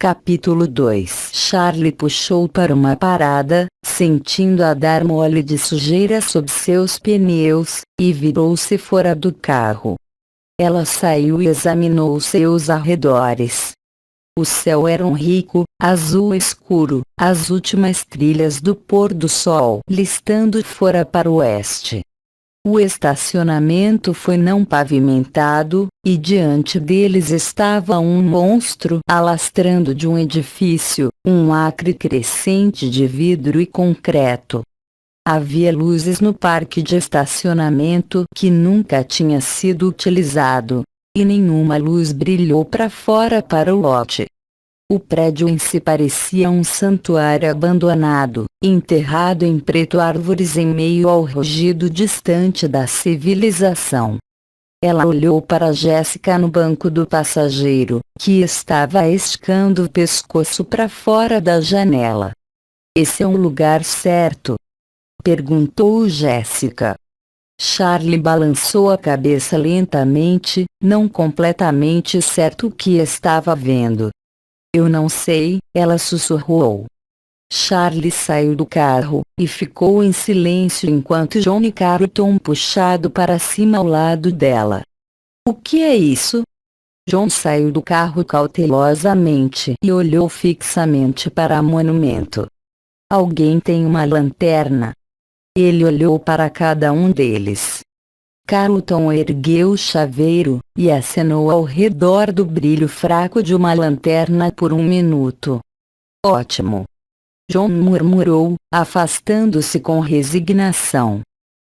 Capítulo 2. Charlie puxou para uma parada, sentindo a dar mole de sujeira sob seus pneus, e virou-se fora do carro. Ela saiu e examinou seus arredores. O céu era um rico, azul escuro, as últimas trilhas do pôr do sol listando fora para o oeste. O estacionamento foi não pavimentado, e diante deles estava um monstro alastrando de um edifício, um acre crescente de vidro e concreto. Havia luzes no parque de estacionamento que nunca tinha sido utilizado, e nenhuma luz brilhou para fora para o lote. O prédio em si parecia um santuário abandonado, enterrado em preto, árvores em meio ao rugido distante da civilização. Ela olhou para Jéssica no banco do passageiro, que estava esticando o pescoço para fora da janela. "Esse é o lugar certo?" perguntou Jéssica. Charlie balançou a cabeça lentamente, não completamente certo o que estava vendo. "Eu não sei", ela sussurrou. Charlie saiu do carro, e ficou em silêncio enquanto Johnny Carlton puxado para cima ao lado dela. "O que é isso?" John saiu do carro cautelosamente e olhou fixamente para o monumento. "Alguém tem uma lanterna?" Ele olhou para cada um deles. Carlton ergueu o chaveiro, e acenou ao redor do brilho fraco de uma lanterna por um minuto. "Ótimo!" John murmurou, afastando-se com resignação.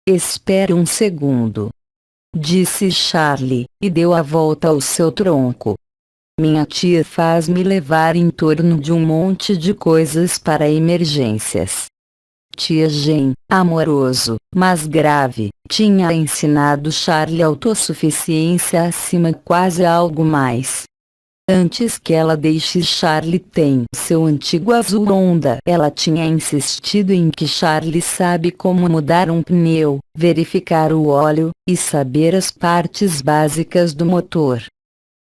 "Espere um segundo", disse Charlie, e deu a volta ao seu tronco. "Minha tia faz-me levar em torno de um monte de coisas para emergências." Tia Jane, amoroso, mas grave, tinha ensinado Charlie autossuficiência acima quase algo mais. Antes que ela deixe Charlie ter seu antigo azul Honda, ela tinha insistido em que Charlie sabe como mudar um pneu, verificar o óleo, e saber as partes básicas do motor.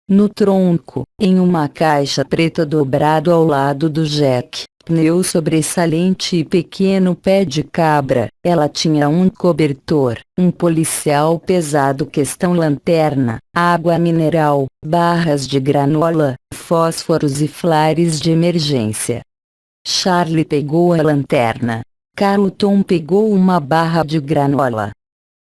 No tronco, em uma caixa preta dobrado ao lado do jack, pneu sobressalente e pequeno pé de cabra, ela tinha um cobertor, um policial pesado, questão lanterna, água mineral, barras de granola, fósforos e flares de emergência. Charlie pegou a lanterna. Carlton pegou uma barra de granola.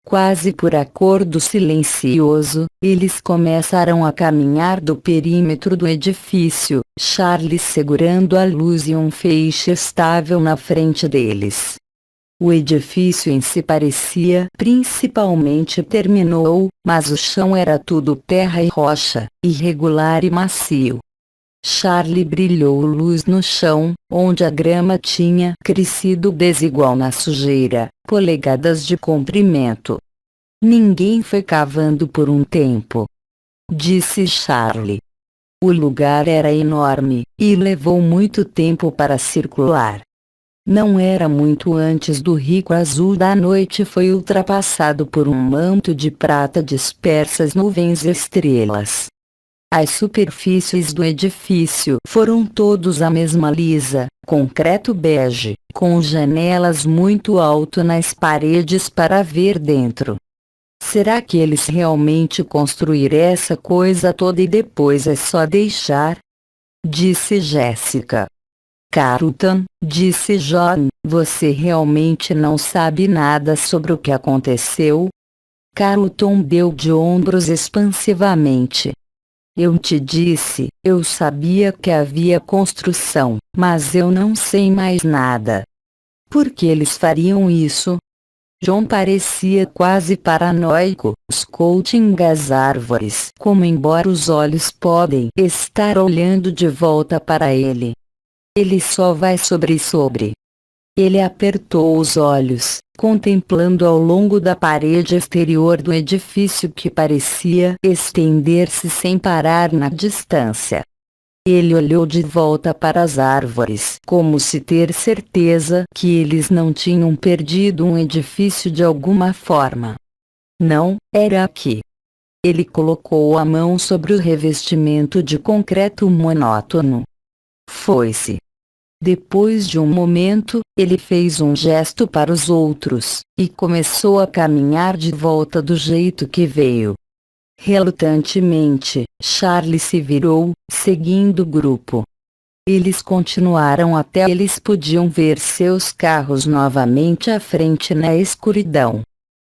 Quase por acordo silencioso, eles começaram a caminhar do perímetro do edifício, Charlie segurando a luz e um feixe estável na frente deles. O edifício em si parecia principalmente terminou, mas o chão era tudo terra e rocha, irregular e macio. Charlie brilhou luz no chão, onde a grama tinha crescido desigual na sujeira, polegadas de comprimento. "Ninguém foi cavando por um tempo", disse Charlie. O lugar era enorme, e levou muito tempo para circular. Não era muito antes do rico azul da noite foi ultrapassado por um manto de prata dispersas nuvens e estrelas. As superfícies do edifício foram todos a mesma lisa, concreto bege, com janelas muito alto nas paredes para ver dentro. "Será que eles realmente construíram essa coisa toda e depois é só deixar?" disse Jéssica. "Carlton", disse John, "você realmente não sabe nada sobre o que aconteceu?" Carlton deu de ombros expansivamente. "Eu te disse, eu sabia que havia construção, mas eu não sei mais nada." "Por que eles fariam isso?" John parecia quase paranoico, escutando as árvores como embora os olhos podem estar olhando de volta para ele. "Ele só vai sobre." Ele apertou os olhos, contemplando ao longo da parede exterior do edifício que parecia estender-se sem parar na distância. Ele olhou de volta para as árvores, como se ter certeza que eles não tinham perdido um edifício de alguma forma. "Não, era aqui." Ele colocou a mão sobre o revestimento de concreto monótono. foi-se. Depois de um momento, ele fez um gesto para os outros, e começou a caminhar de volta do jeito que veio. Relutantemente, Charlie se virou, seguindo o grupo. Eles continuaram até eles podiam ver seus carros novamente à frente na escuridão.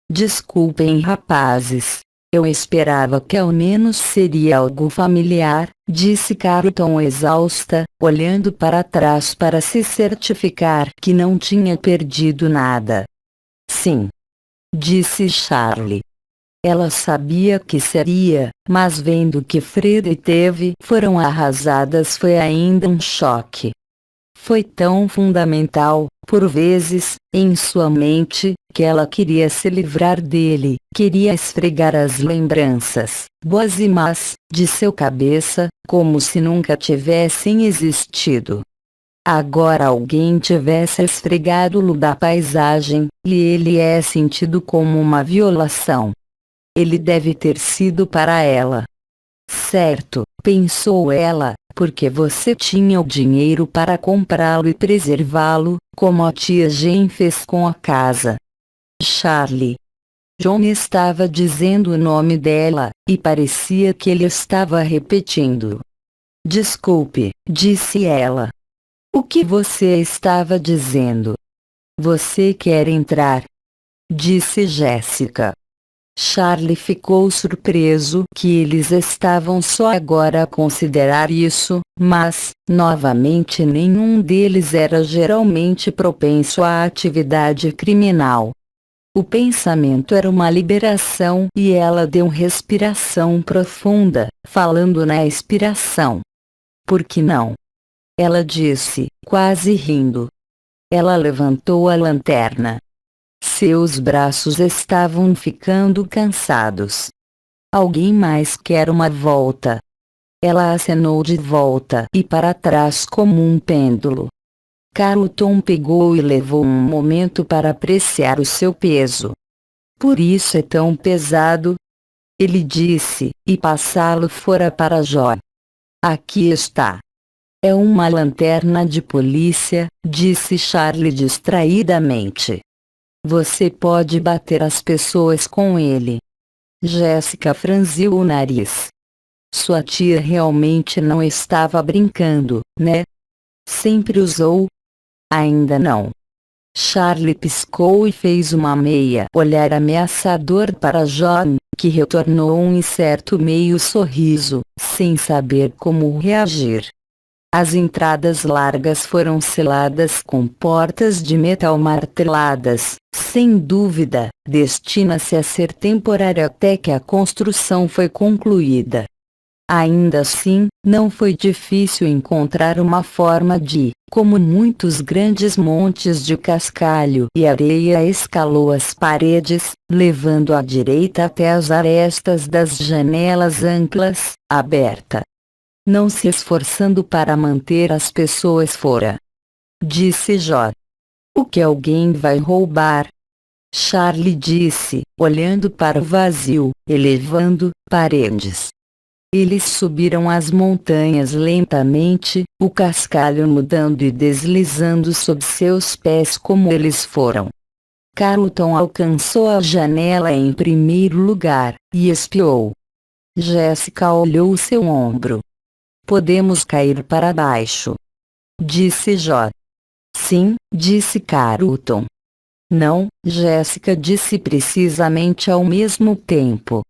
Desculpem, rapazes. Eu esperava que ao menos seria algo familiar, disse Carlton exausta, olhando para trás para se certificar que não tinha perdido nada. Sim, disse Charlie. Ela sabia que seria, mas vendo que Fred e Teve foram arrasadas foi ainda um choque. Foi tão fundamental, por vezes, em sua mente, que ela queria se livrar dele, queria esfregar as lembranças, boas e más, de seu cabeça, como se nunca tivessem existido. Agora alguém tivesse esfregado-lo da paisagem, e ele é sentido como uma violação. Ele deve ter sido para ela. Certo, pensou ela, porque você tinha o dinheiro para comprá-lo e preservá-lo, como a tia Jane fez com a casa. Charlie. John estava dizendo o nome dela, e parecia que ele estava repetindo. Desculpe, disse ela. O que você estava dizendo? Você quer entrar? Disse Jéssica. Charlie ficou surpreso que eles estavam só agora a considerar isso, mas, novamente, nenhum deles era geralmente propenso à atividade criminal. O pensamento era uma liberação e ela deu respiração profunda, falando na expiração. Por que não? Ela disse, quase rindo. Ela levantou a lanterna. Seus braços estavam ficando cansados. Alguém mais quer uma volta? Ela acenou de volta e para trás como um pêndulo. Carlton pegou e levou um momento para apreciar o seu peso. Por isso é tão pesado? Ele disse, e passá-lo fora para Jó. Aqui está. É uma lanterna de polícia, disse Charlie distraidamente. Você pode bater as pessoas com ele. Jéssica franziu o nariz. Sua tia realmente não estava brincando, né? Sempre usou? Ainda não. Charlie piscou e fez uma meia olhar ameaçador para John, que retornou um incerto meio sorriso, sem saber como reagir. As entradas largas foram seladas com portas de metal marteladas, sem dúvida, destina-se a ser temporário até que a construção foi concluída. Ainda assim, não foi difícil encontrar uma forma de, como muitos grandes montes de cascalho e areia escalou as paredes, levando à direita até as arestas das janelas amplas, aberta. Não se esforçando para manter as pessoas fora. Disse Jó. O que alguém vai roubar? Charlie disse, olhando para o vazio, elevando paredes. Eles subiram as montanhas lentamente, o cascalho mudando e deslizando sob seus pés como eles foram. Carlton alcançou a janela em primeiro lugar, e espiou. Jéssica olhou seu ombro. Podemos cair para baixo. Disse Jó. Sim, disse Carlton. Não, Jéssica disse precisamente ao mesmo tempo.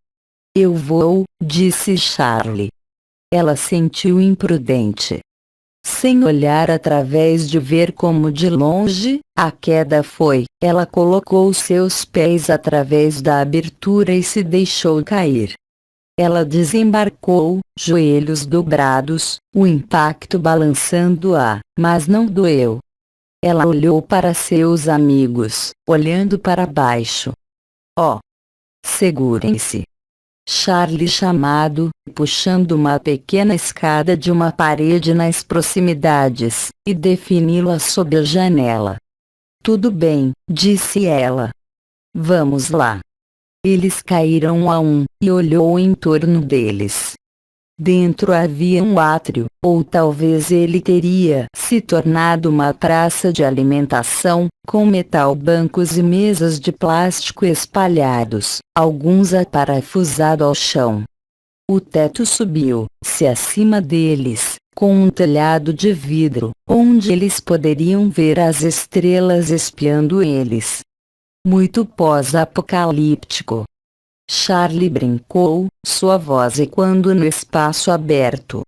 Eu vou, disse Charlie. Ela sentiu imprudente. Sem olhar através de ver como de longe, a queda foi, ela colocou seus pés através da abertura e se deixou cair. Ela desembarcou, joelhos dobrados, o impacto balançando-a, mas não doeu. Ela olhou para seus amigos, olhando para baixo. Oh! Segurem-se! Charlie chamado, puxando uma pequena escada de uma parede nas proximidades, e defini-la sob a janela. Tudo bem, disse ela. Vamos lá. Eles caíram a um, e olhou em torno deles. Dentro havia um átrio, ou talvez ele teria se tornado uma praça de alimentação, com bancos e mesas de plástico espalhados, alguns aparafusados ao chão. O teto subiu-se acima deles, com um telhado de vidro, onde eles poderiam ver as estrelas espiando eles. Muito pós-apocalíptico. Charlie brincou, sua voz ecoando no espaço aberto.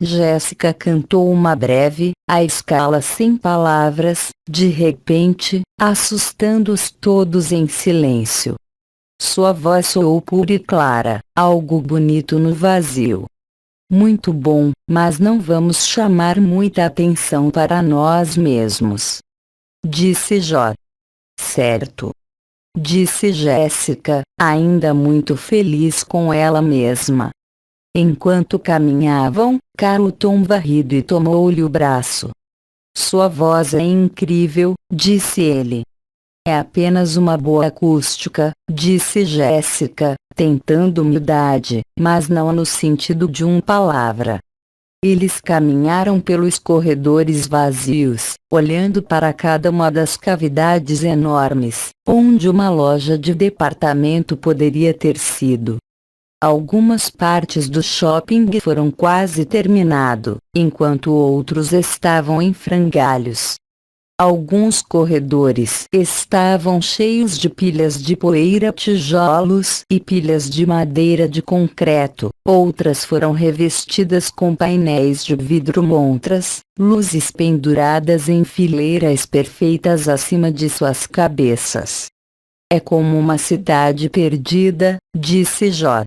Jéssica cantou uma breve, à escala sem palavras, de repente, assustando-os todos em silêncio. Sua voz soou pura e clara, algo bonito no vazio. Muito bom, mas não vamos chamar muita atenção para nós mesmos. Disse Jó. Certo. Disse Jéssica, ainda muito feliz com ela mesma. Enquanto caminhavam, Carlton varrido e tomou-lhe o braço. Sua voz é incrível, disse ele. É apenas uma boa acústica, disse Jéssica, tentando humildade, mas não no sentido de uma palavra. Eles caminharam pelos corredores vazios, olhando para cada uma das cavidades enormes, onde uma loja de departamento poderia ter sido. Algumas partes do shopping foram quase terminado, enquanto outros estavam em frangalhos. Alguns corredores estavam cheios de pilhas de poeira, tijolos e pilhas de madeira de concreto, outras foram revestidas com painéis de vidro montras, luzes penduradas em fileiras perfeitas acima de suas cabeças. É como uma cidade perdida, disse Jó.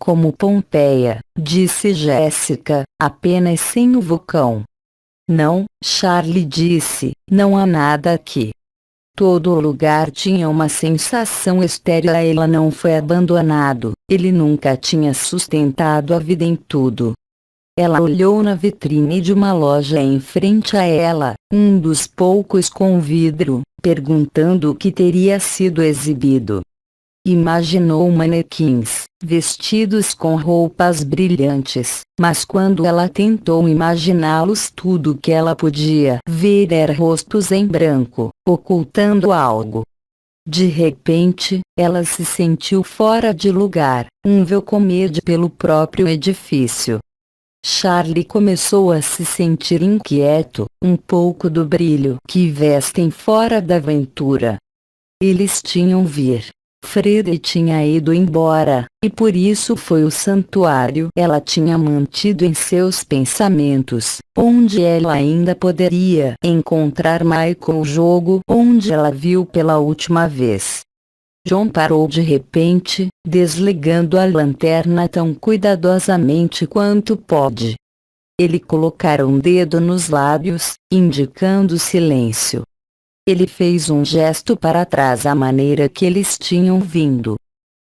Como Pompeia, disse Jéssica, apenas sem o vulcão. Não, Charlie disse, não há nada aqui. Todo o lugar tinha uma sensação estéril. Ela não foi abandonado, ele nunca tinha sustentado a vida em tudo. Ela olhou na vitrine de uma loja em frente a ela, um dos poucos com vidro, perguntando o que teria sido exibido. Imaginou manequins, vestidos com roupas brilhantes, mas quando ela tentou imaginá-los, tudo o que ela podia ver era rostos em branco, ocultando algo. De repente, ela se sentiu fora de lugar, um velcomede pelo próprio edifício. Charlie começou a se sentir inquieto, um pouco do brilho que vestem fora da aventura. Eles tinham vir. Freddie tinha ido embora, e por isso foi o santuário. Ela tinha mantido em seus pensamentos, onde ela ainda poderia encontrar Michael. O jogo onde ela viu pela última vez. John parou de repente, desligando a lanterna tão cuidadosamente quanto pôde. Ele colocara um dedo nos lábios, indicando silêncio. Ele fez um gesto para trás à maneira que eles tinham vindo.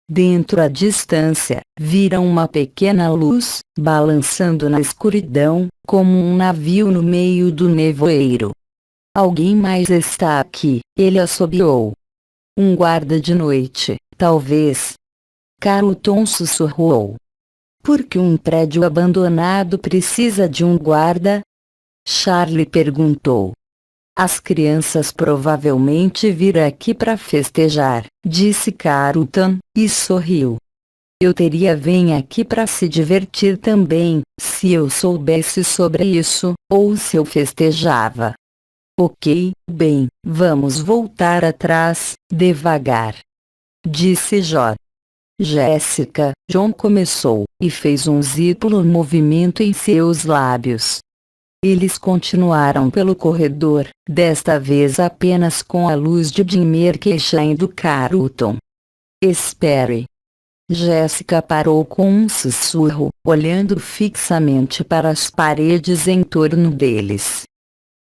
Dentro à distância, viram uma pequena luz, balançando na escuridão, como um navio no meio do nevoeiro. Alguém mais está aqui, ele assobiou. Um guarda de noite, talvez. Carlton sussurrou. Por que um prédio abandonado precisa de um guarda? Charlie perguntou. As crianças provavelmente viram aqui para festejar, disse Carlton, e sorriu. Eu teria vindo aqui para se divertir também, se eu soubesse sobre isso, ou se eu festejava. Ok, bem, vamos voltar atrás, devagar. Disse Jó. Jéssica, John começou, e fez um zípulo movimento em seus lábios. Eles continuaram pelo corredor, desta vez apenas com a luz de dimmer queixando Carlton. Espere. Jéssica parou com um sussurro, olhando fixamente para as paredes em torno deles.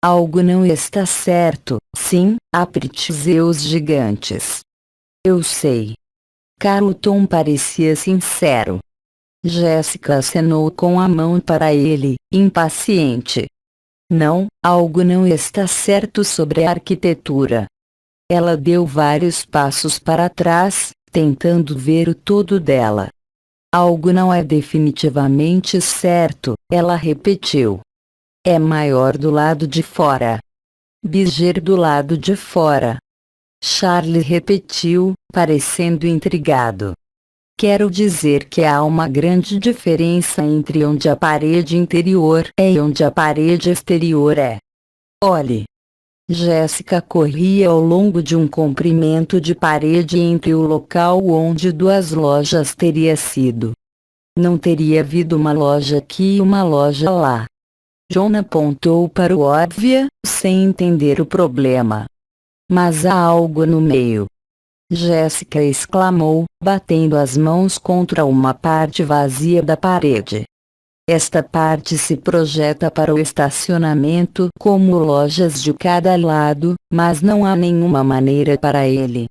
Algo não está certo, sim, apritzeus gigantes. Eu sei. Carlton parecia sincero. Jéssica acenou com a mão para ele, impaciente. Não, algo não está certo sobre a arquitetura. Ela deu vários passos para trás, tentando ver o todo dela. Algo não é definitivamente certo, ela repetiu. É maior do lado de fora. Bigger do lado de fora. Charlie repetiu, parecendo intrigado. Quero dizer que há uma grande diferença entre onde a parede interior é e onde a parede exterior é. Olhe. Jéssica corria ao longo de um comprimento de parede entre o local onde duas lojas teria sido. Não teria havido uma loja aqui e uma loja lá. John apontou para o óbvio, sem entender o problema. Mas há algo no meio. Jéssica exclamou, batendo as mãos contra uma parte vazia da parede. Esta parte se projeta para o estacionamento como lojas de cada lado, mas não há nenhuma maneira para ele.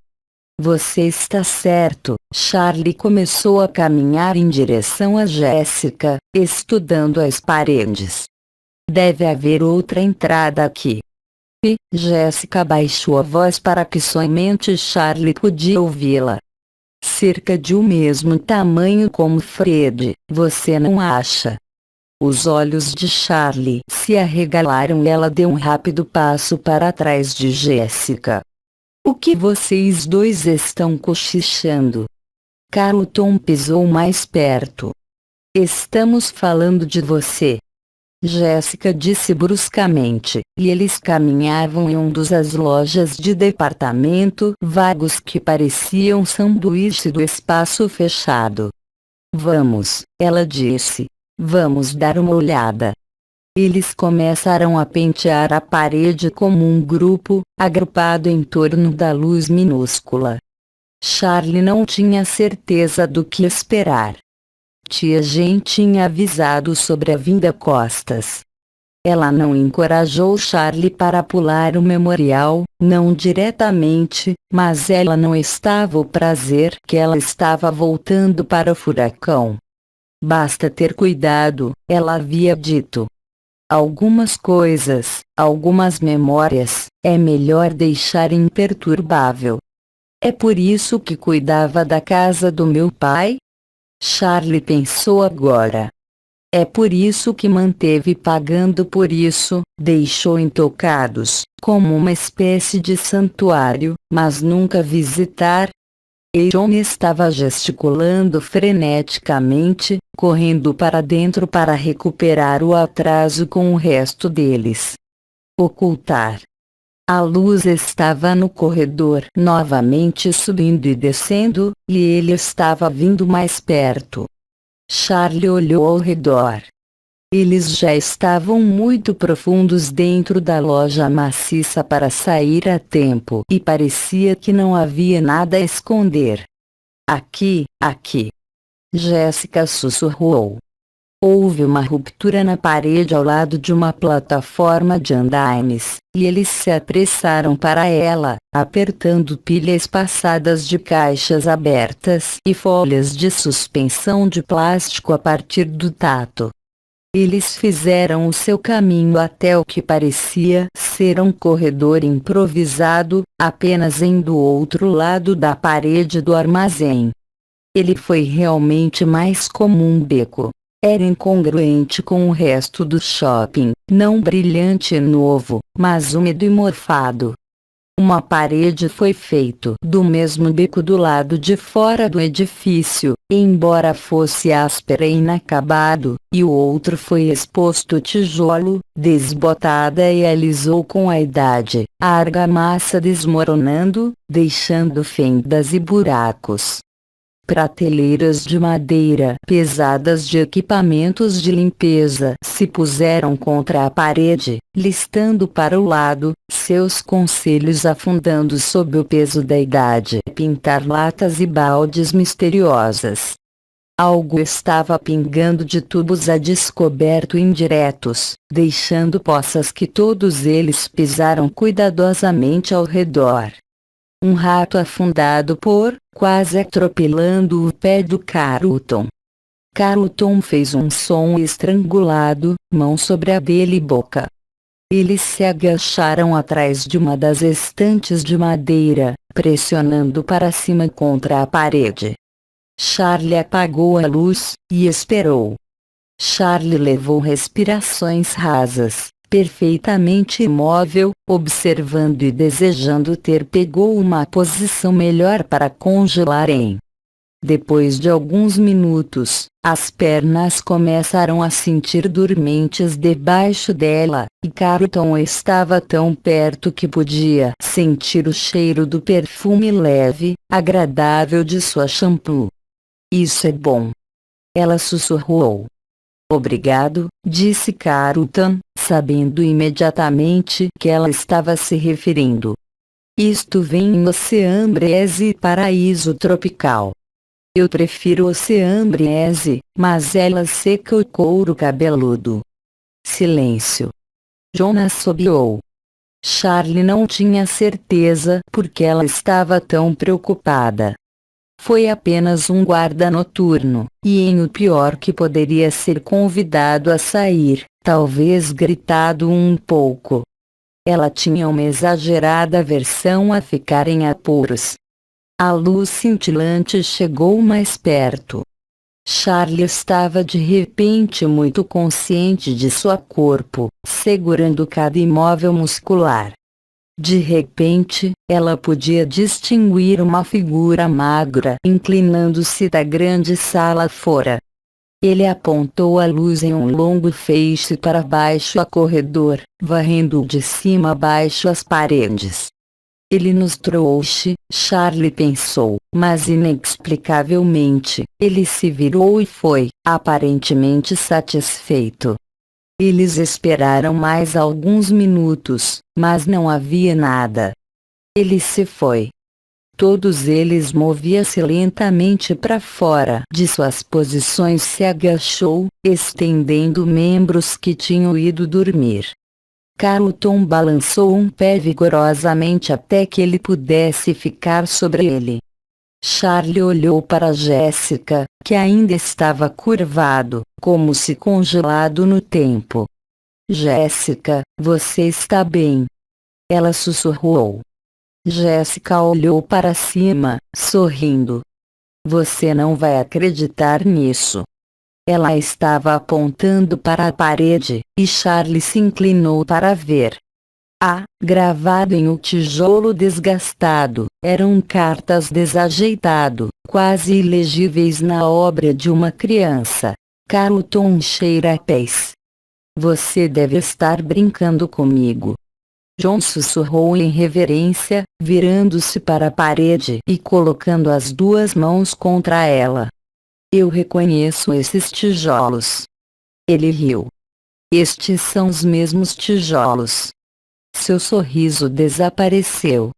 Você está certo. Charlie começou a caminhar em direção a Jéssica, estudando as paredes. Deve haver outra entrada aqui. E Jéssica baixou a voz para que somente Charlie podia ouvi-la. Cerca de o mesmo tamanho como Fred, você não acha? Os olhos de Charlie se arregalaram e ela deu um rápido passo para trás de Jéssica. O que vocês dois estão cochichando? Carlton pisou mais perto. Estamos falando de você. Jéssica disse bruscamente, e eles caminhavam em um das lojas de departamento vagos que pareciam sanduíche do espaço fechado. Vamos, ela disse. Vamos dar uma olhada. Eles começaram a pentear a parede como um grupo, agrupado em torno da luz minúscula. Charlie não tinha certeza do que esperar. Tia Jane tinha avisado sobre a vinda Costas. Ela não encorajou Charlie para pular o memorial, não diretamente, mas ela não estava o prazer que ela estava voltando para o furacão. Basta ter cuidado, ela havia dito. Algumas coisas, algumas memórias, é melhor deixar imperturbável. É por isso que cuidava da casa do meu pai? Charlie pensou agora. É por isso que manteve pagando por isso, deixou intocados, como uma espécie de santuário, mas nunca visitar. E John estava gesticulando freneticamente, correndo para dentro para recuperar o atraso com o resto deles. Ocultar. A luz estava no corredor novamente subindo e descendo, e ele estava vindo mais perto. Charlie olhou ao redor. Eles já estavam muito profundos dentro da loja maciça para sair a tempo e parecia que não havia nada a esconder. Aqui, aqui. Jéssica sussurrou. Houve uma ruptura na parede ao lado de uma plataforma de andaimes, e eles se apressaram para ela, apertando pilhas passadas de caixas abertas e folhas de suspensão de plástico a partir do tato. Eles fizeram o seu caminho até o que parecia ser um corredor improvisado, apenas em do outro lado da parede do armazém. Ele foi realmente mais como um beco. Era incongruente com o resto do shopping, não brilhante e novo, mas úmido e morfado. Uma parede foi feita do mesmo beco do lado de fora do edifício, embora fosse áspera e inacabado, e o outro foi exposto tijolo, desbotada e alisou com a idade, a argamassa desmoronando, deixando fendas e buracos. Prateleiras de madeira pesadas de equipamentos de limpeza se puseram contra a parede, listando para o lado, seus conselhos afundando sob o peso da idade. Pintar latas e baldes misteriosas. Algo estava pingando de tubos a descoberto indiretos, deixando poças que todos eles pisaram cuidadosamente ao redor. Um rato afundado quase atropelando o pé do Carlton. Carlton fez um som estrangulado, mão sobre a dele e boca. Eles se agacharam atrás de uma das estantes de madeira, pressionando para cima contra a parede. Charlie apagou a luz, e esperou. Charlie levou respirações rasas, perfeitamente imóvel, observando e desejando ter pegou uma posição melhor para congelar em. Depois de alguns minutos, as pernas começaram a sentir dormentes debaixo dela, e Carlton estava tão perto que podia sentir o cheiro do perfume leve, agradável de sua shampoo. Isso é bom. Ela sussurrou. Obrigado, disse Carlton, sabendo imediatamente que ela estava se referindo. Isto vem em Oceanbreeze e paraíso tropical. Eu prefiro Oceanbreeze, mas ela seca o couro cabeludo. Silêncio. John assobiou. Charlie não tinha certeza porque ela estava tão preocupada. Foi apenas um guarda noturno, e em o pior que poderia ser convidado a sair, talvez gritado um pouco. Ela tinha uma exagerada aversão a ficar em apuros. A luz cintilante chegou mais perto. Charlie estava de repente muito consciente de seu corpo, segurando cada imóvel muscular. De repente, ela podia distinguir uma figura magra inclinando-se da grande sala fora. Ele apontou a luz em um longo feixe para baixo a corredor, varrendo de cima a baixo as paredes. Ele nos trouxe, Charlie pensou, mas inexplicavelmente, ele se virou e foi, aparentemente satisfeito. Eles esperaram mais alguns minutos, mas não havia nada. Ele se foi. Todos eles moviam-se lentamente para fora de suas posições. Se agachou, estendendo membros que tinham ido dormir. Carlton balançou um pé vigorosamente até que ele pudesse ficar sobre ele. Charlie olhou para Jéssica, que ainda estava curvado, como se congelado no tempo. Jéssica, você está bem? Ela sussurrou. Jéssica olhou para cima, sorrindo. Você não vai acreditar nisso. Ela estava apontando para a parede, e Charlie se inclinou para ver. Gravado em um tijolo desgastado, eram cartas desajeitado, quase ilegíveis na obra de uma criança. Carlton cheira pés. Você deve estar brincando comigo. John sussurrou em reverência, virando-se para a parede e colocando as duas mãos contra ela. Eu reconheço esses tijolos. Ele riu. Estes são os mesmos tijolos. Seu sorriso desapareceu.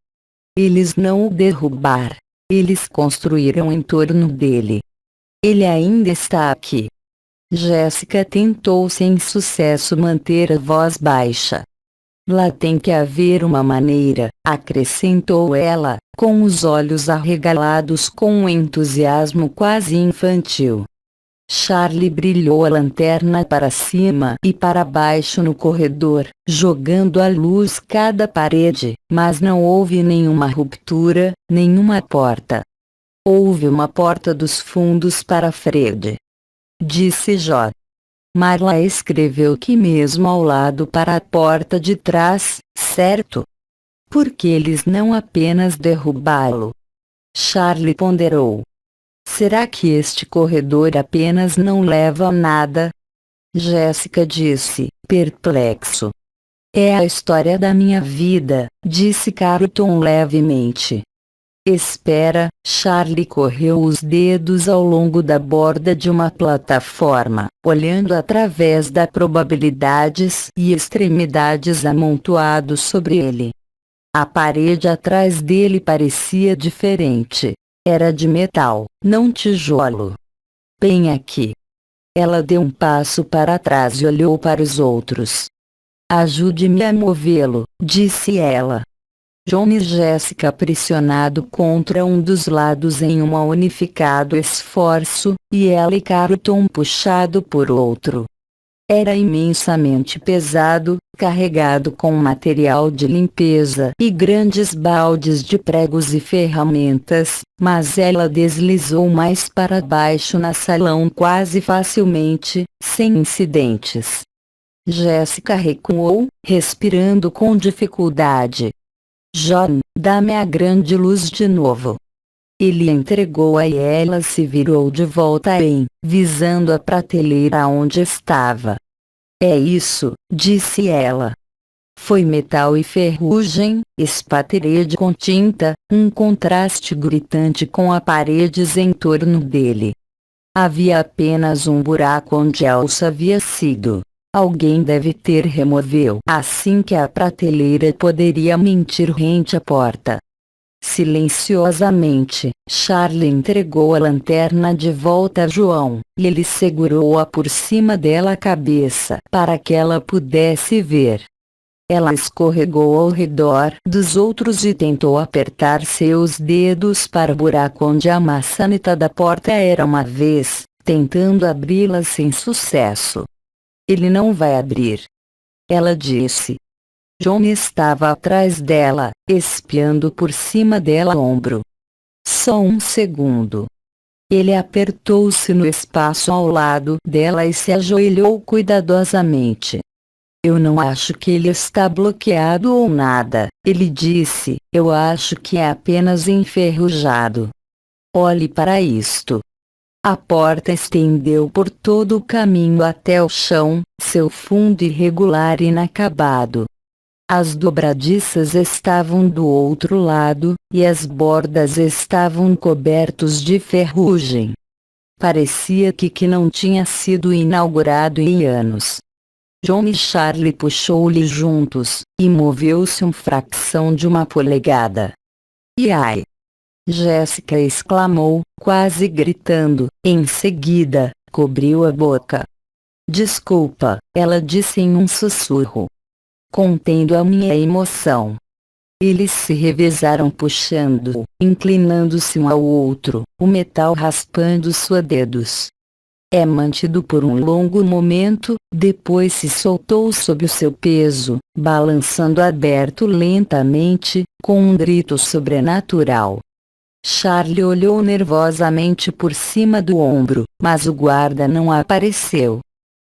Eles não o derrubaram. Eles construíram em torno dele. Ele ainda está aqui. Jéssica tentou sem sucesso manter a voz baixa. Lá tem que haver uma maneira, acrescentou ela, com os olhos arregalados com um entusiasmo quase infantil. Charlie brilhou a lanterna para cima e para baixo no corredor, jogando à luz cada parede, mas não houve nenhuma ruptura, nenhuma porta. Houve uma porta dos fundos para Fred. Disse J. Marla escreveu que mesmo ao lado para a porta de trás, certo? Por que eles não apenas derrubá-lo? Charlie ponderou. Será que este corredor apenas não leva a nada? Jéssica disse, perplexo. É a história da minha vida, disse Carlton levemente. Espera, Charlie correu os dedos ao longo da borda de uma plataforma, olhando através das probabilidades e extremidades amontoados sobre ele. A parede atrás dele parecia diferente. Era de metal, não tijolo. Bem aqui. Ela deu um passo para trás e olhou para os outros. Ajude-me a movê-lo, disse ela. John e Jéssica pressionado contra um dos lados em um unificado esforço, e ela e Carlton puxado por outro. Era imensamente pesado, carregado com material de limpeza e grandes baldes de pregos e ferramentas, mas ela deslizou mais para baixo na salão quase facilmente, sem incidentes. Jéssica recuou, respirando com dificuldade. John, dá-me a grande luz de novo. Ele entregou-a e ela se virou de volta visando a prateleira onde estava. É isso, disse ela. Foi metal e ferrugem, espaterede com tinta, um contraste gritante com as paredes em torno dele. Havia apenas um buraco onde a alça havia sido. Alguém deve ter removeu assim que a prateleira poderia mentir rente à porta. Silenciosamente, Charlie entregou a lanterna de volta a João, e ele segurou-a por cima dela a cabeça para que ela pudesse ver. Ela escorregou ao redor dos outros e tentou apertar seus dedos para o buraco onde a maçaneta da porta era uma vez, tentando abri-la sem sucesso. Ele não vai abrir. Ela disse. John estava atrás dela, espiando por cima dela o ombro. Só um segundo. Ele apertou-se no espaço ao lado dela e se ajoelhou cuidadosamente. Eu não acho que ele está bloqueado ou nada, ele disse, eu acho que é apenas enferrujado. Olhe para isto. A porta estendeu por todo o caminho até o chão, seu fundo irregular e inacabado. As dobradiças estavam do outro lado, e as bordas estavam cobertos de ferrugem. Parecia que não tinha sido inaugurado em anos. John e Charlie puxou-lhe juntos, e moveu-se fração de uma polegada. E ai! Jéssica exclamou, quase gritando, em seguida, cobriu a boca. Desculpa, ela disse em um sussurro. Contendo a minha emoção. Eles se revezaram puxando-o, inclinando-se um ao outro, o metal raspando seus dedos. É mantido por um longo momento, depois se soltou sob o seu peso, balançando aberto lentamente, com um grito sobrenatural. Charlie olhou nervosamente por cima do ombro, mas o guarda não apareceu.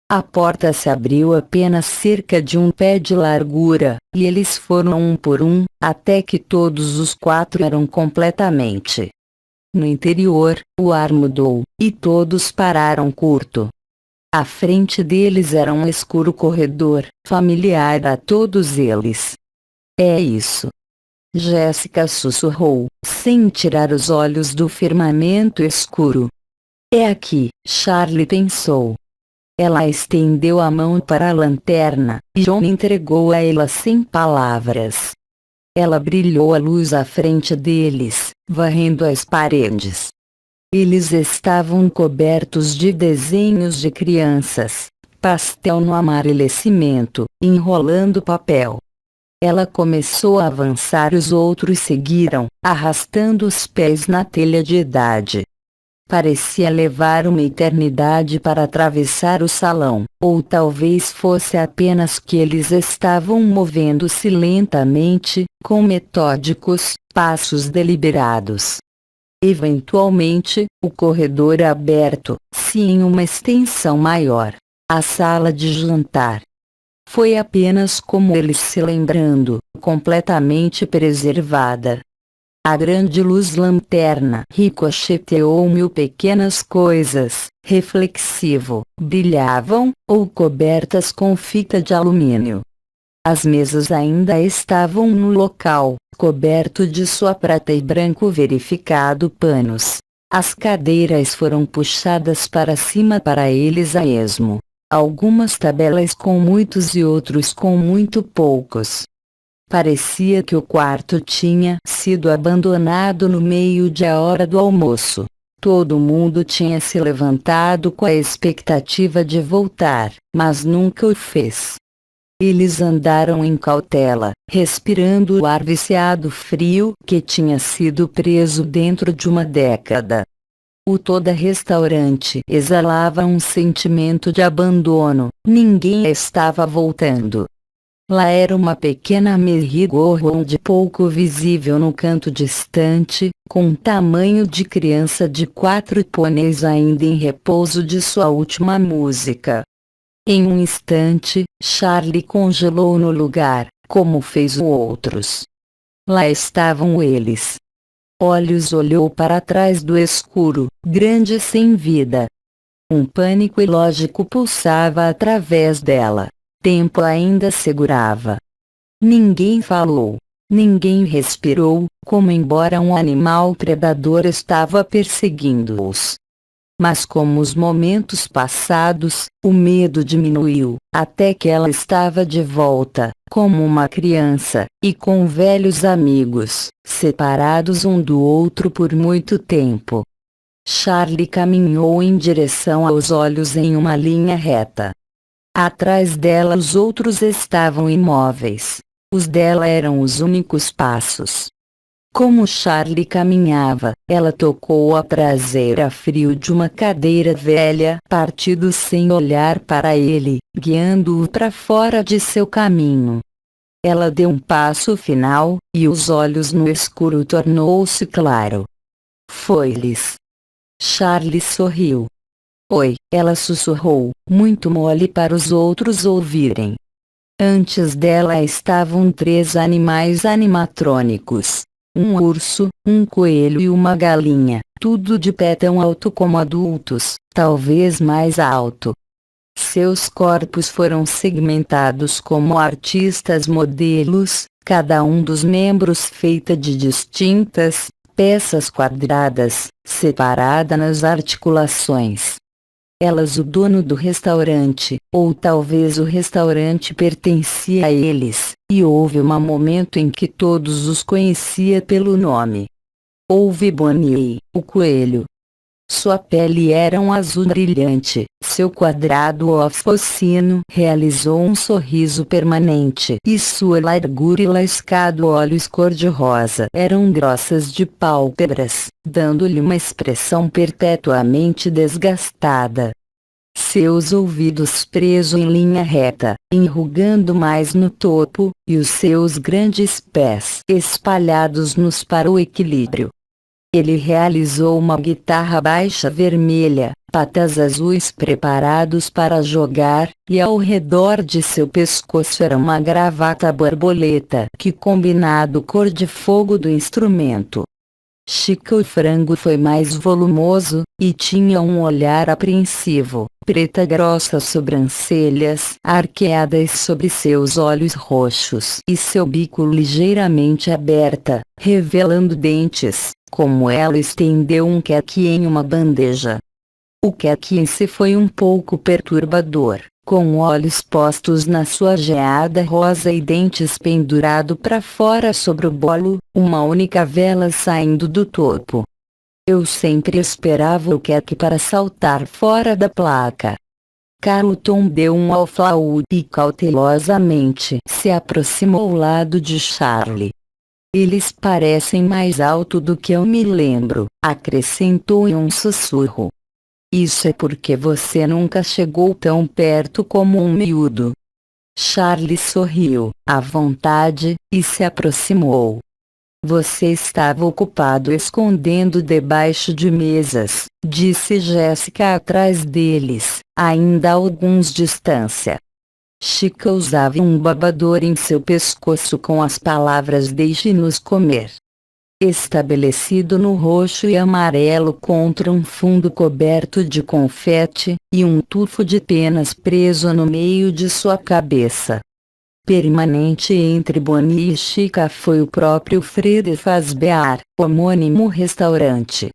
A porta se abriu apenas cerca de um pé de largura, e eles foram um por um, até que todos os quatro eram completamente. No interior, o ar mudou, e todos pararam curto. À frente deles era um escuro corredor, familiar a todos eles. É isso. Jéssica sussurrou, sem tirar os olhos do firmamento escuro. É aqui, Charlie pensou. Ela estendeu a mão para a lanterna, e John entregou a ela sem palavras. Ela brilhou a luz à frente deles, varrendo as paredes. Eles estavam cobertos de desenhos de crianças, pastel no amarelecimento, enrolando papel. Ela começou a avançar e os outros seguiram, arrastando os pés na telha de idade. Parecia levar uma eternidade para atravessar o salão, ou talvez fosse apenas que eles estavam movendo-se lentamente, com metódicos, passos deliberados. Eventualmente, o corredor aberto-se em uma extensão maior. A sala de jantar. Foi apenas como eles se lembrando, completamente preservada. A grande luz-lanterna ricocheteou mil pequenas coisas, reflexivo, brilhavam, ou cobertas com fita de alumínio. As mesas ainda estavam no local, coberto de sua prata e branco verificado panos. As cadeiras foram puxadas para cima para eles a esmo. Algumas tabelas com muitos e outros com muito poucos. Parecia que o quarto tinha sido abandonado no meio da hora do almoço. Todo mundo tinha se levantado com a expectativa de voltar, mas nunca o fez. Eles andaram em cautela, respirando o ar viciado frio que tinha sido preso dentro de uma década. Todo restaurante exalava um sentimento de abandono, ninguém estava voltando. Lá era uma pequena merry-go-round pouco visível no canto distante, com o tamanho de criança de 4 pôneis ainda em repouso de sua última música. Em um instante, Charlie congelou no lugar, como fez os outros. Lá estavam eles. Olhos olhou para trás do escuro, grande e sem vida. Um pânico ilógico pulsava através dela. Tempo ainda segurava. Ninguém falou. Ninguém respirou, como embora um animal predador estava perseguindo-os. Mas como os momentos passados, o medo diminuiu, até que ela estava de volta, como uma criança, e com velhos amigos, separados um do outro por muito tempo. Charlie caminhou em direção aos olhos em uma linha reta. Atrás dela os outros estavam imóveis. Os dela eram os únicos passos. Como Charlie caminhava, ela tocou a traseira frio de uma cadeira velha, partido sem olhar para ele, guiando-o para fora de seu caminho. Ela deu um passo final, e os olhos no escuro tornou-se claro. Foi-lhes. Charlie sorriu. Oi, ela sussurrou, muito mole para os outros ouvirem. Antes dela estavam 3 animais animatrônicos. Um urso, um coelho e uma galinha, tudo de pé tão alto como adultos, talvez mais alto. Seus corpos foram segmentados como artistas modelos, cada um dos membros feita de distintas peças quadradas, separada nas articulações. Elas o dono do restaurante, ou talvez o restaurante pertencia a eles, e houve um momento em que todos os conhecia pelo nome. Houve Bonnie, o coelho. Sua pele era um azul brilhante, seu quadrado ofocino realizou um sorriso permanente e sua largura e lascado olhos cor-de-rosa eram grossas de pálpebras, dando-lhe uma expressão perpetuamente desgastada. Seus ouvidos presos em linha reta, enrugando mais no topo, e os seus grandes pés espalhados para o equilíbrio. Ele realizou uma guitarra baixa vermelha, patas azuis preparados para jogar, e ao redor de seu pescoço era uma gravata borboleta que combinado cor de fogo do instrumento. Chica o frango foi mais volumoso, e tinha um olhar apreensivo, preta grossa sobrancelhas arqueadas sobre seus olhos roxos e seu bico ligeiramente aberta, revelando dentes, como ela estendeu um queque em uma bandeja. O queque em si foi um pouco perturbador, com olhos postos na sua geada rosa e dentes pendurado para fora sobre o bolo, uma única vela saindo do topo. Eu sempre esperava o queque para saltar fora da placa. Carlton deu um alflaúde e cautelosamente se aproximou ao lado de Charlie. Eles parecem mais alto do que eu me lembro, acrescentou em um sussurro. Isso é porque você nunca chegou tão perto como um miúdo. Charlie sorriu, à vontade, e se aproximou. Você estava ocupado escondendo debaixo de mesas, disse Jéssica atrás deles, ainda a alguns distância. Chica usava um babador em seu pescoço com as palavras deixe-nos comer. Estabelecido no roxo e amarelo contra um fundo coberto de confete, e um tufo de penas preso no meio de sua cabeça. Permanente entre Bonnie e Chica foi o próprio Fred Fazbear, homônimo restaurante.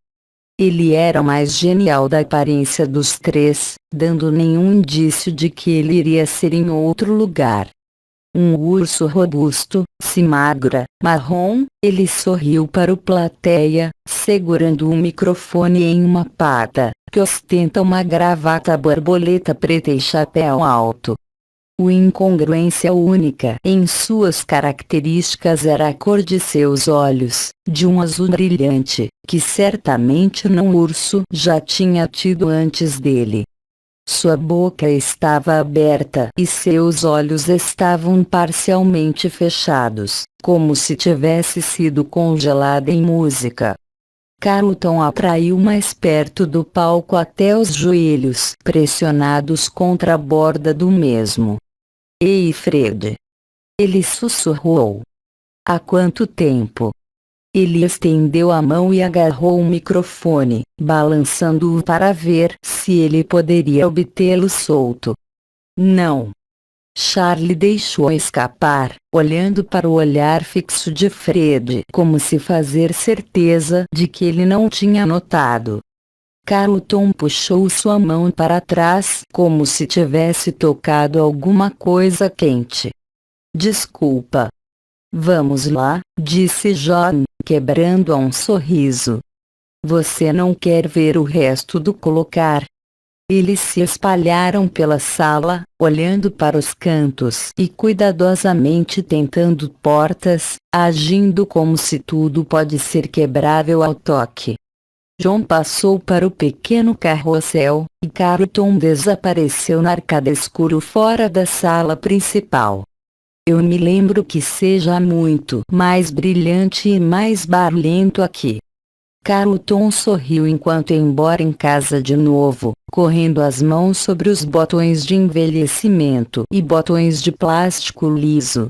Ele era o mais genial da aparência dos 3, dando nenhum indício de que ele iria ser em outro lugar. Um urso robusto, magra, marrom, ele sorriu para o plateia, segurando um microfone em uma pata, que ostenta uma gravata borboleta preta e chapéu alto. Uma incongruência única em suas características era a cor de seus olhos, de um azul brilhante, que certamente não urso já tinha tido antes dele. Sua boca estava aberta e seus olhos estavam parcialmente fechados, como se tivesse sido congelada em música. Carlton atraiu mais perto do palco até os joelhos pressionados contra a borda do mesmo. Ei, Fred! Ele sussurrou. Há quanto tempo? Ele estendeu a mão e agarrou o microfone, balançando-o para ver se ele poderia obtê-lo solto. Não. Charlie deixou escapar, olhando para o olhar fixo de Fred, como se fazer certeza de que ele não tinha notado. Carlton puxou sua mão para trás, como se tivesse tocado alguma coisa quente. Desculpa. Vamos lá, disse John, quebrando a um sorriso. Você não quer ver o resto do colocar? Eles se espalharam pela sala, olhando para os cantos e cuidadosamente tentando portas, agindo como se tudo pode ser quebrável ao toque. John passou para o pequeno carrossel, e Carlton desapareceu na arcada escuro fora da sala principal. Eu me lembro que seja muito mais brilhante e mais barulhento aqui. Carlton sorriu enquanto ia embora em casa de novo, correndo as mãos sobre os botões de envelhecimento e botões de plástico liso.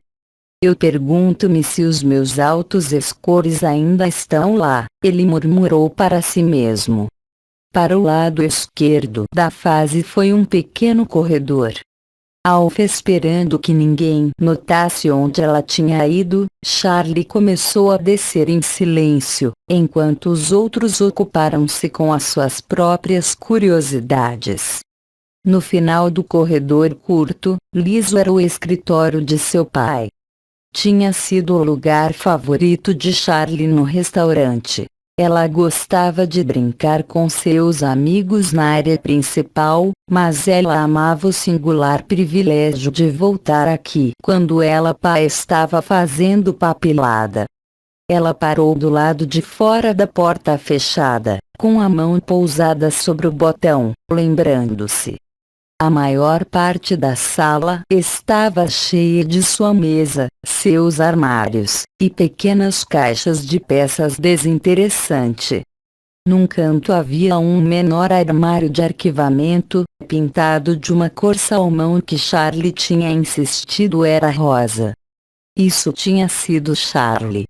Eu pergunto-me se os meus altos escores ainda estão lá, ele murmurou para si mesmo. Para o lado esquerdo da fase foi um pequeno corredor. Alf, esperando que ninguém notasse onde ela tinha ido, Charlie começou a descer em silêncio, enquanto os outros ocuparam-se com as suas próprias curiosidades. No final do corredor curto, liso era o escritório de seu pai. Tinha sido o lugar favorito de Charlie no restaurante. Ela gostava de brincar com seus amigos na área principal, mas ela amava o singular privilégio de voltar aqui quando ela estava fazendo papelada. Ela parou do lado de fora da porta fechada, com a mão pousada sobre o botão, lembrando-se. A maior parte da sala estava cheia de sua mesa, seus armários, e pequenas caixas de peças desinteressante. Num canto havia um menor armário de arquivamento, pintado de uma cor salmão que Charlie tinha insistido era rosa. Isso tinha sido Charlie.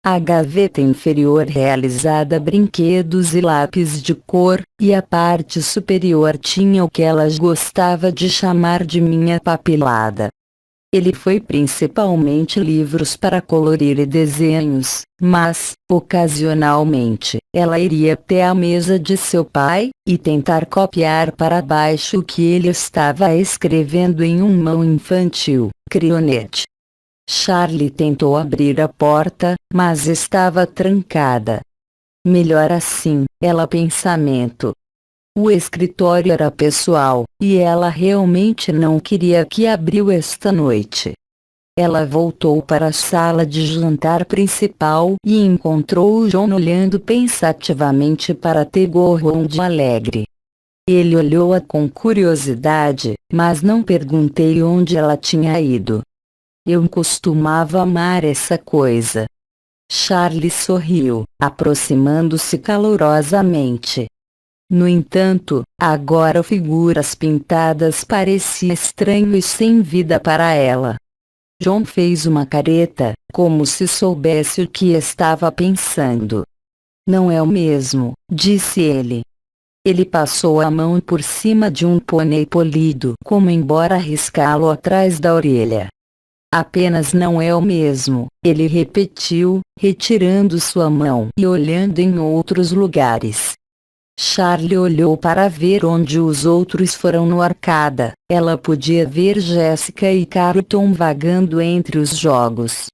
A gaveta inferior realizada brinquedos e lápis de cor, e a parte superior tinha o que ela gostava de chamar de minha papelada. Ele foi principalmente livros para colorir e desenhos, mas, ocasionalmente, ela iria até a mesa de seu pai, e tentar copiar para baixo o que ele estava escrevendo em mão infantil, crionete. Charlie tentou abrir a porta, mas estava trancada. Melhor assim, ela pensamento. O escritório era pessoal, e ela realmente não queria que abriu esta noite. Ela voltou para a sala de jantar principal e encontrou o John olhando pensativamente para Tegorron de Alegre. Ele olhou-a com curiosidade, mas não perguntei onde ela tinha ido. Eu costumava amar essa coisa. Charlie sorriu, aproximando-se calorosamente. No entanto, agora figuras pintadas parecia estranho e sem vida para ela. John fez uma careta, como se soubesse o que estava pensando. Não é o mesmo, disse ele. Ele passou a mão por cima de um pônei polido, como embora riscá-lo atrás da orelha. Apenas não é o mesmo, ele repetiu, retirando sua mão e olhando em outros lugares. Charlie olhou para ver onde os outros foram no arcada. Ela podia ver Jessica e Carlton vagando entre os jogos.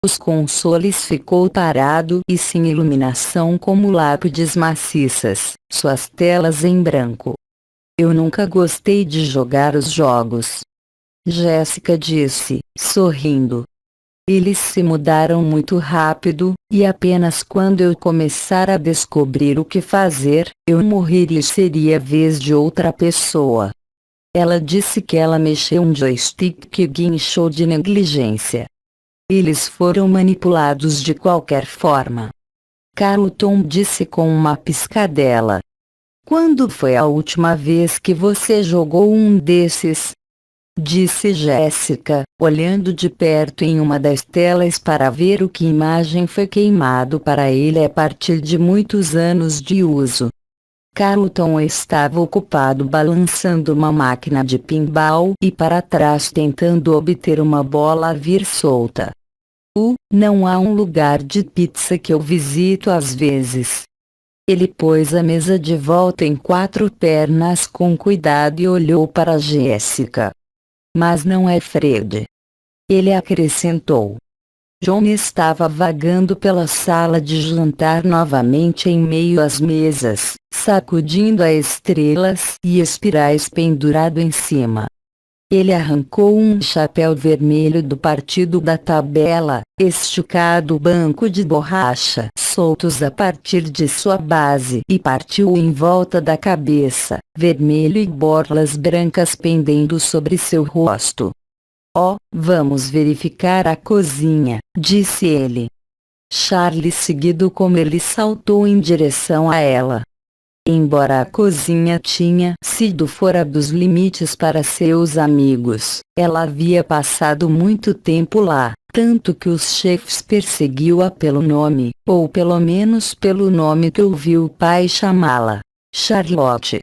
Os consoles ficou parado e sem iluminação como lápides maciças, suas telas em branco. Eu nunca gostei de jogar os jogos. Jéssica disse, sorrindo. Eles se mudaram muito rápido, e apenas quando eu começar a descobrir o que fazer, eu morreria e seria a vez de outra pessoa. Ela disse que ela mexeu um joystick que guinchou de negligência. Eles foram manipulados de qualquer forma. Carlton disse com uma piscadela. Quando foi a última vez que você jogou um desses? Disse Jéssica, olhando de perto em uma das telas para ver o que imagem foi queimado para ele a partir de muitos anos de uso. Carlton estava ocupado balançando uma máquina de pinball e para trás tentando obter uma bola a vir solta. Não há um lugar de pizza que eu visito às vezes. Ele pôs a mesa de volta em 4 pernas com cuidado e olhou para Jéssica. Mas não é Fred. Ele acrescentou. John estava vagando pela sala de jantar novamente em meio às mesas, sacudindo as estrelas e espirais pendurado em cima. Ele arrancou um chapéu vermelho do partido da tabela, esticado o banco de borracha soltos a partir de sua base e partiu em volta da cabeça, vermelho e borlas brancas pendendo sobre seu rosto. Vamos verificar a cozinha, disse ele. Charlie seguido como ele saltou em direção a ela. Embora a cozinha tinha sido fora dos limites para seus amigos, ela havia passado muito tempo lá, tanto que os chefes perseguiu-a pelo nome, ou pelo menos pelo nome que ouviu o pai chamá-la, Charlotte.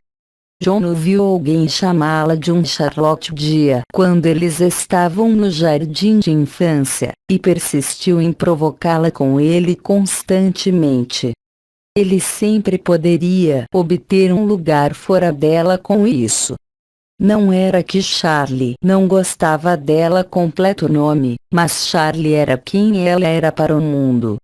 John ouviu alguém chamá-la de um Charlotte dia quando eles estavam no jardim de infância, e persistiu em provocá-la com ele constantemente. Ele sempre poderia obter um lugar fora dela com isso. Não era que Charlie não gostava dela completo nome, mas Charlie era quem ela era para o mundo.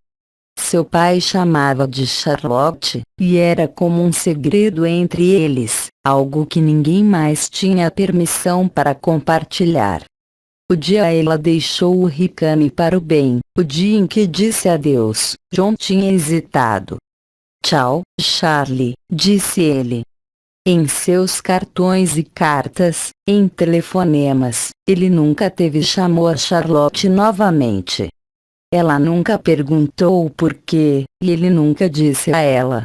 Seu pai chamava de Charlotte, e era como um segredo entre eles, algo que ninguém mais tinha permissão para compartilhar. O dia ela deixou o Ricane para o bem, o dia em que disse adeus, John tinha hesitado. Tchau, Charlie, disse ele. Em seus cartões e cartas, em telefonemas, ele nunca chamou a Charlotte novamente. Ela nunca perguntou o porquê, e ele nunca disse a ela.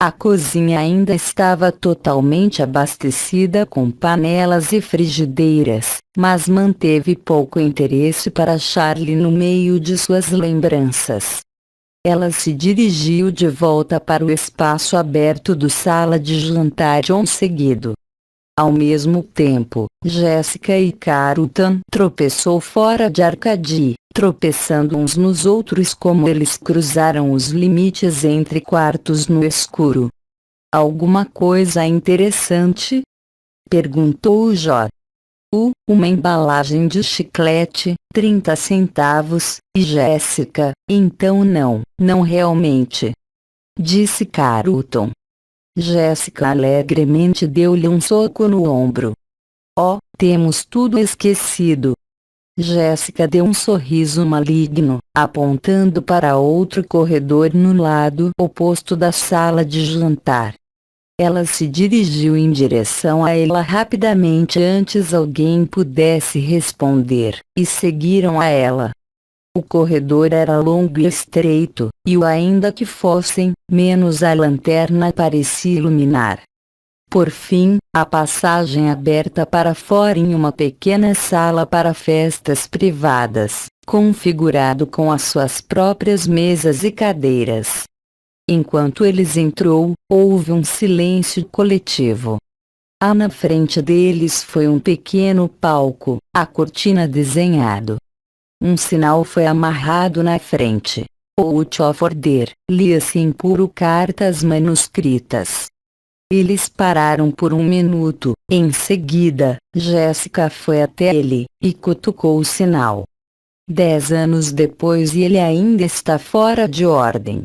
A cozinha ainda estava totalmente abastecida com panelas e frigideiras, mas manteve pouco interesse para Charlie no meio de suas lembranças. Ela se dirigiu de volta para o espaço aberto do sala de jantar John seguido. Ao mesmo tempo, Jéssica e Carlton tropeçou fora de Arcadie, tropeçando uns nos outros como eles cruzaram os limites entre quartos no escuro. Alguma coisa interessante? Perguntou Jó. Uma embalagem de chiclete, 30 centavos, e Jéssica, então não realmente. Disse Carlton. Jéssica alegremente deu-lhe um soco no ombro. Temos tudo esquecido. Jéssica deu um sorriso maligno, apontando para outro corredor no lado oposto da sala de jantar. Ela se dirigiu em direção a ela rapidamente antes alguém pudesse responder, e seguiram a ela. O corredor era longo e estreito, e ainda que fossem, menos a lanterna parecia iluminar. Por fim, a passagem aberta para fora em uma pequena sala para festas privadas, configurado com as suas próprias mesas e cadeiras. Enquanto eles entrou, houve um silêncio coletivo. Na frente deles foi um pequeno palco, a cortina desenhado. Um sinal foi amarrado na frente. Out of Order, lia-se em puro cartas manuscritas. Eles pararam por um minuto, em seguida, Jéssica foi até ele, e cutucou o sinal. 10 anos depois e ele ainda está fora de ordem.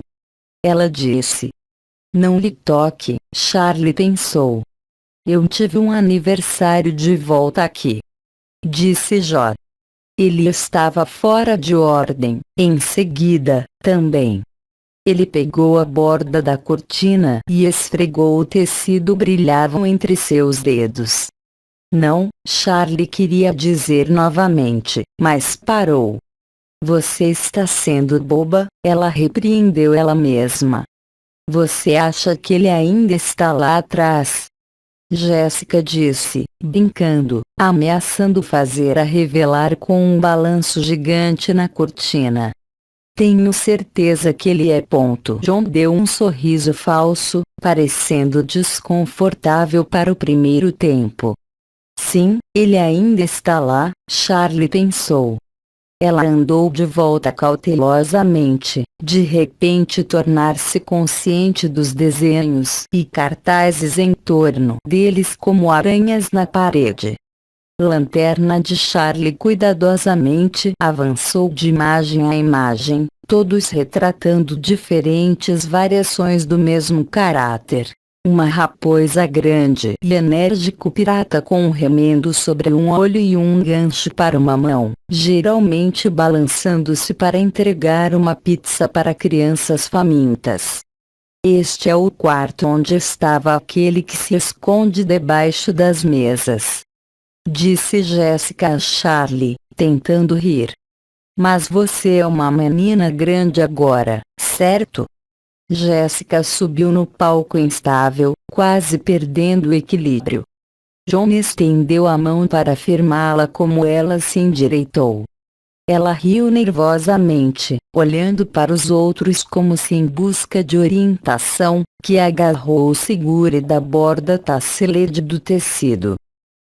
Ela disse. Não lhe toque, Charlie pensou. Eu tive um aniversário de volta aqui. disse Jó. Ele estava fora de ordem. Em seguida, também, ele pegou a borda da cortina e esfregou o tecido, brilhavam entre seus dedos. Não, Charlie queria dizer novamente, mas parou. Você está sendo boba, ela repreendeu ela mesma. Você acha que ele ainda está lá atrás? Jéssica disse, brincando, ameaçando fazer-a revelar com um balanço gigante na cortina. Tenho certeza que ele é. John deu um sorriso falso, parecendo desconfortável para o primeiro tempo. Sim, ele ainda está lá, Charlie pensou. Ela andou de volta cautelosamente, de repente tornar-se consciente dos desenhos e cartazes em torno deles como aranhas na parede. Lanterna de Charlie cuidadosamente avançou de imagem a imagem, todos retratando diferentes variações do mesmo caráter. Uma raposa grande e enérgico pirata com um remendo sobre um olho e um gancho para uma mão, geralmente balançando-se para entregar uma pizza para crianças famintas. Este é o quarto onde estava aquele que se esconde debaixo das mesas, disse Jéssica a Charlie, tentando rir. Mas você é uma menina grande agora, certo? Jéssica subiu no palco instável, quase perdendo o equilíbrio. John estendeu a mão para firmá-la como ela se endireitou. Ela riu nervosamente, olhando para os outros como se em busca de orientação, que agarrou o segure da borda tacelede do tecido.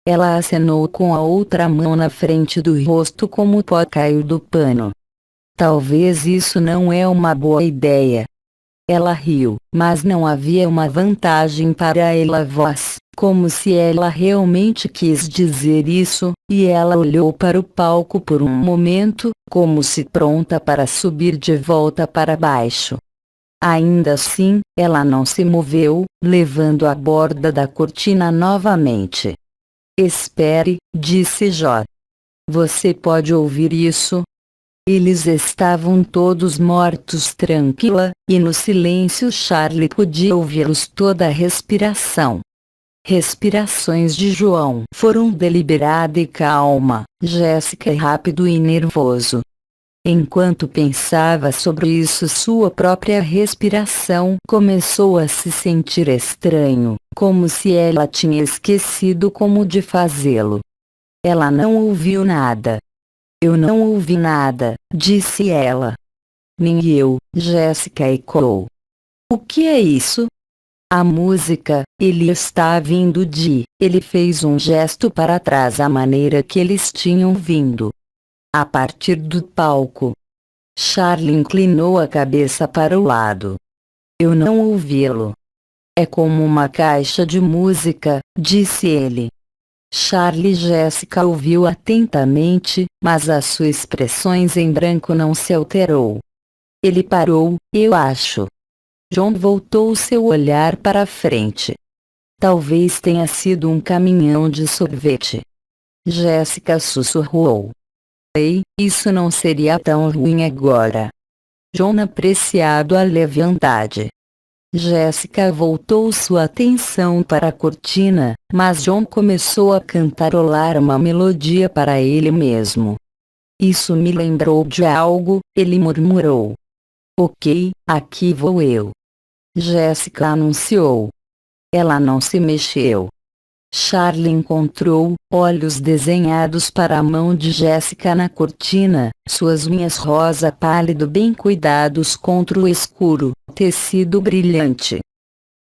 Ela acenou com a outra mão na frente do rosto como o pó caiu do pano. Talvez isso não é uma boa ideia. Ela riu, mas não havia uma vantagem para ela voz, como se ela realmente quis dizer isso, e ela olhou para o palco por um momento, como se pronta para subir de volta para baixo. Ainda assim, ela não se moveu, levando a borda da cortina novamente. Espere, disse Jó. Você pode ouvir isso? Eles estavam todos mortos tranquila, e no silêncio Charlie podia ouvi-los toda a respiração. Respirações de João foram deliberada e calma, Jéssica rápido e nervoso. Enquanto pensava sobre isso, sua própria respiração começou a se sentir estranho, como se ela tinha esquecido como de fazê-lo. Ela não ouviu nada. Eu não ouvi nada, disse ela. Nem eu, Jéssica ecoou. O que é isso? A música, ele está vindo de. Ele fez um gesto para trás à maneira que eles tinham vindo. A partir do palco. Charlie inclinou a cabeça para o lado. Eu não ouvi-lo. É como uma caixa de música, disse ele. Charlie e Jéssica ouviu atentamente, mas as suas expressões em branco não se alterou. Ele parou, eu acho. John voltou seu olhar para a frente. Talvez tenha sido um caminhão de sorvete. Jéssica sussurrou. Ei, isso não seria tão ruim agora. John apreciado a leviandade. Jéssica voltou sua atenção para a cortina, mas John começou a cantarolar uma melodia para ele mesmo. Isso me lembrou de algo, ele murmurou. Ok, aqui vou eu. Jéssica anunciou. Ela não se mexeu. Charlie encontrou, olhos desenhados para a mão de Jéssica na cortina, suas unhas rosa pálido bem cuidados contra o escuro, tecido brilhante.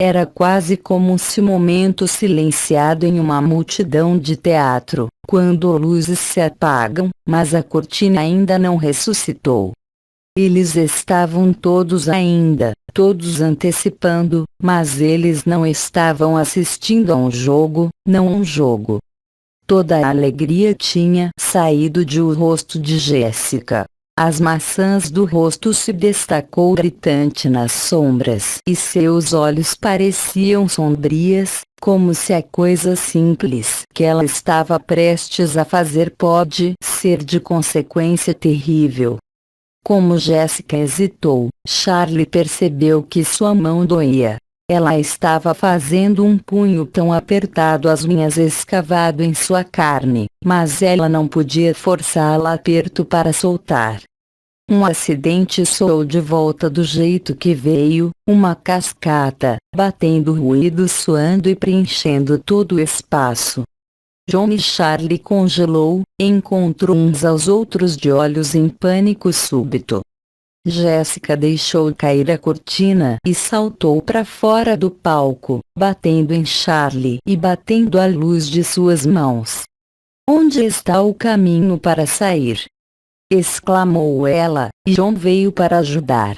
Era quase como se o momento silenciado em uma multidão de teatro, quando luzes se apagam, mas a cortina ainda não ressuscitou. Eles estavam todos ainda, todos antecipando, mas eles não estavam assistindo a um jogo, não um jogo. Toda a alegria tinha saído de o rosto de Jéssica. As maçãs do rosto se destacou gritante nas sombras e seus olhos pareciam sombrias, como se a coisa simples que ela estava prestes a fazer pode ser de consequência terrível. Como Jéssica hesitou, Charlie percebeu que sua mão doía. Ela estava fazendo um punho tão apertado, as unhas escavado em sua carne, mas ela não podia forçá-la aperto para soltar. Um acidente soou de volta do jeito que veio, uma cascata, batendo ruído, soando e preenchendo todo o espaço. John e Charlie congelou, encontrou uns aos outros de olhos em pânico súbito. Jéssica deixou cair a cortina e saltou para fora do palco, batendo em Charlie e batendo a luz de suas mãos. "Onde está o caminho para sair?" exclamou ela, e John veio para ajudar.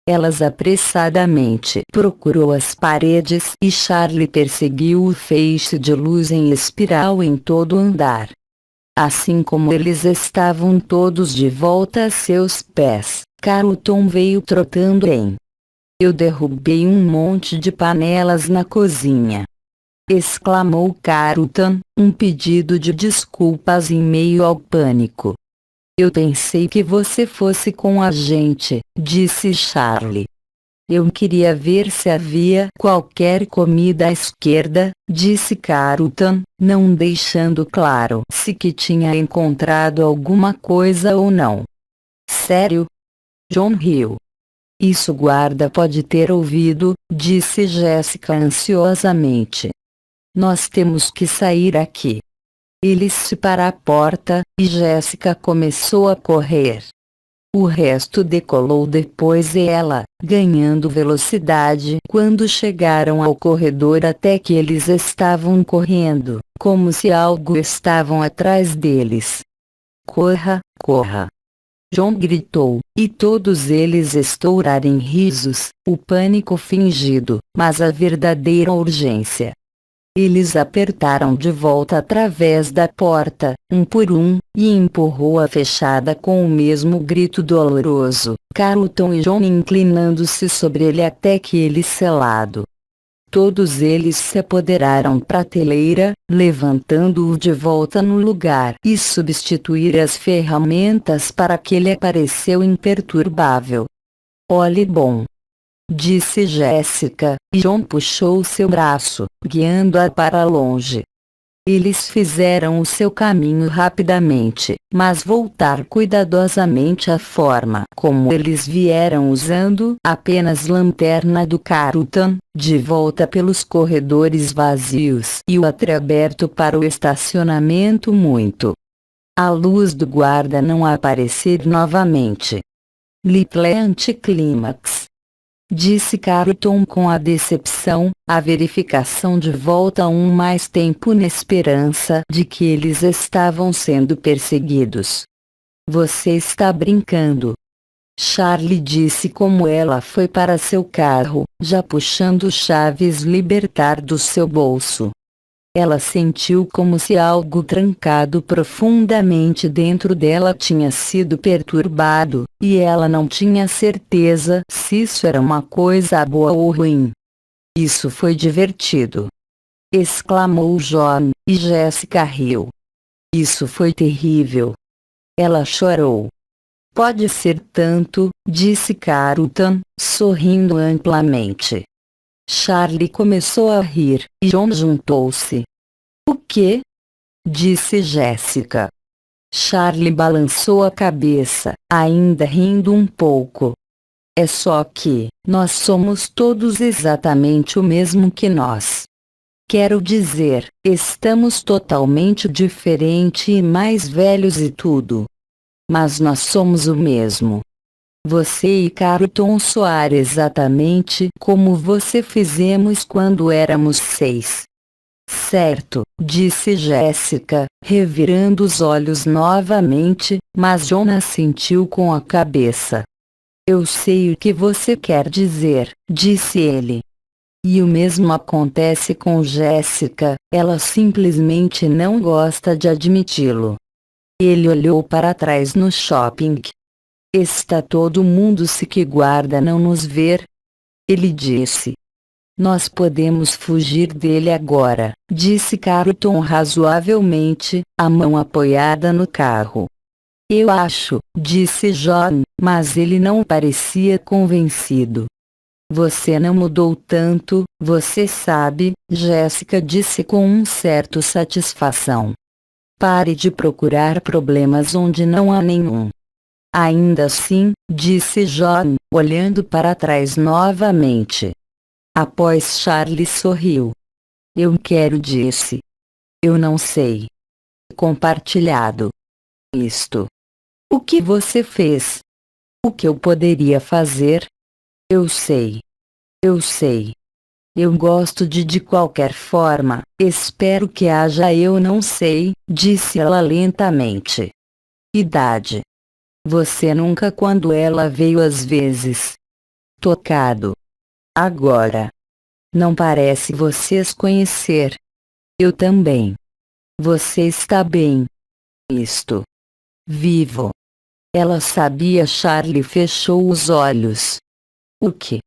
Elas apressadamente procurou as paredes e Charlie perseguiu o feixe de luz em espiral em todo o andar. Assim como eles estavam todos de volta a seus pés, Carlton veio trotando em. "Eu derrubei um monte de panelas na cozinha", exclamou Carlton, um pedido de desculpas em meio ao pânico. "Eu pensei que você fosse com a gente", disse Charlie. "Eu queria ver se havia qualquer comida à esquerda", disse Carlton, não deixando claro se que tinha encontrado alguma coisa ou não. "Sério?" John riu. "Isso o guarda pode ter ouvido", disse Jéssica ansiosamente. "Nós temos que sair aqui." Eles para a porta, e Jéssica começou a correr. O resto decolou depois e ela, ganhando velocidade quando chegaram ao corredor, até que eles estavam correndo, como se algo estavam atrás deles. "Corra, corra!" John gritou, e todos eles estouraram em risos, o pânico fingido, mas a verdadeira urgência. Eles apertaram de volta através da porta, um por um, e empurrou a fechada com o mesmo grito doloroso, Carlton e John inclinando-se sobre ele até que ele selado. Todos eles se apoderaram da prateleira, levantando-o de volta no lugar e substituir as ferramentas para que ele apareceu imperturbável. "Olhe bom", disse Jéssica, e John puxou seu braço, guiando-a para longe. Eles fizeram o seu caminho rapidamente, mas voltar cuidadosamente à forma como eles vieram, usando apenas lanterna do Carlton, de volta pelos corredores vazios e o átrio aberto para o estacionamento muito. A luz do guarda não aparecer novamente. "Little anticlímax", disse Carlton com a decepção, a verificação de volta mais tempo na esperança de que eles estavam sendo perseguidos. "Você está brincando", Charlie disse como ela foi para seu carro, já puxando chaves libertar do seu bolso. Ela sentiu como se algo trancado profundamente dentro dela tinha sido perturbado, e ela não tinha certeza se isso era uma coisa boa ou ruim. "Isso foi divertido", exclamou John, e Jéssica riu. "Isso foi terrível." Ela chorou. "Pode ser tanto", disse Carlton, sorrindo amplamente. Charlie começou a rir, e John juntou-se. "O quê?" disse Jéssica. Charlie balançou a cabeça, ainda rindo um pouco. "É só que, nós somos todos exatamente o mesmo que nós. Quero dizer, estamos totalmente diferentes e mais velhos e tudo. Mas nós somos o mesmo. Você e Carlton soar exatamente como você fizemos quando éramos 6. "Certo", disse Jéssica, revirando os olhos novamente, mas John assentiu com a cabeça. "Eu sei o que você quer dizer", disse ele. E o mesmo acontece com Jéssica, ela simplesmente não gosta de admiti-lo. Ele olhou para trás no shopping. Está todo mundo se que guarda não nos ver? Ele disse. Nós podemos fugir dele agora, disse Carlton razoavelmente, a mão apoiada no carro. Eu acho, disse John, mas ele não parecia convencido. Você não mudou tanto, você sabe, Jéssica disse com um certo satisfação. Pare de procurar problemas onde não há nenhum. Ainda assim, disse John, olhando para trás novamente. Após Charlie sorriu. Eu quero disse. Eu não sei. Compartilhado. Isto. O que você fez? O que eu poderia fazer? Eu sei. Eu sei. Eu gosto de qualquer forma, espero que haja eu não sei, disse ela lentamente. Idade. Você nunca quando ela veio às vezes. Tocado. Agora. Não parece vocês conhecer. Eu também. Você está bem. Isto. Vivo. Ela sabia. Charlie fechou os olhos. O que?